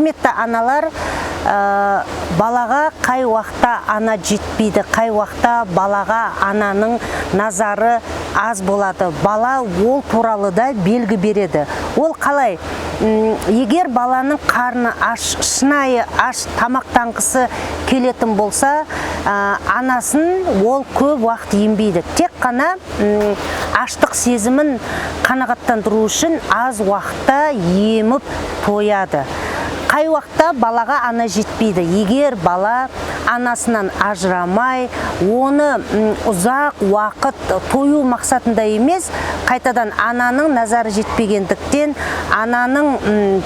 Құрметті аналар, балаға қай уақытта ана жетпейді, қай уақытта балаға ананың назары аз болады. Бала ол туралы да белгі береді. Ол қалай? Егер баланың қарны аш, шынайы аш тамақтанғысы келетін болса, анасын ол көп уақыт ембейді. Тек қана аштық сезімін қанағаттандыру үшін аз уақытта еміп тояды. Қай уақытта балаға ана жетпейді. Егер бала анасынан ажырамай, оны ұзақ уақыт тою мақсатында емес, қайтадан ананың назары жетпегендіктен, ананың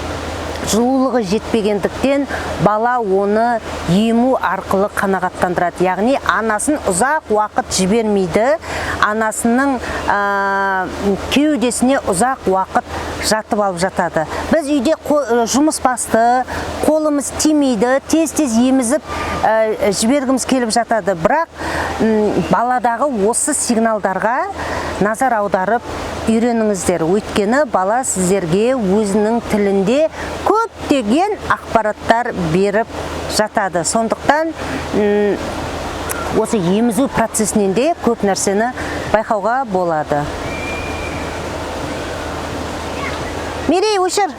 жылулығы жетпегендіктен бала оны ему арқылы қанағаттандырады. Яғни анасын ұзақ уақыт жібермейді, анасының кеудесіне ұзақ уақыт жатып алып жатады. Біз үйде жұмыс басты, қолымыз тимейді, тез-тез емізіп жібергіміз келіп жатады. Бірақ баладағы осы сигналдарға назар аударып үйреніңіздер. Өйткені бала сіздерге өзінің тілінде көптеген ақпараттар беріп жатады. Сондықтан осы емізу процесінен де көп нәрсені байқауға болады. Мерей, өшір!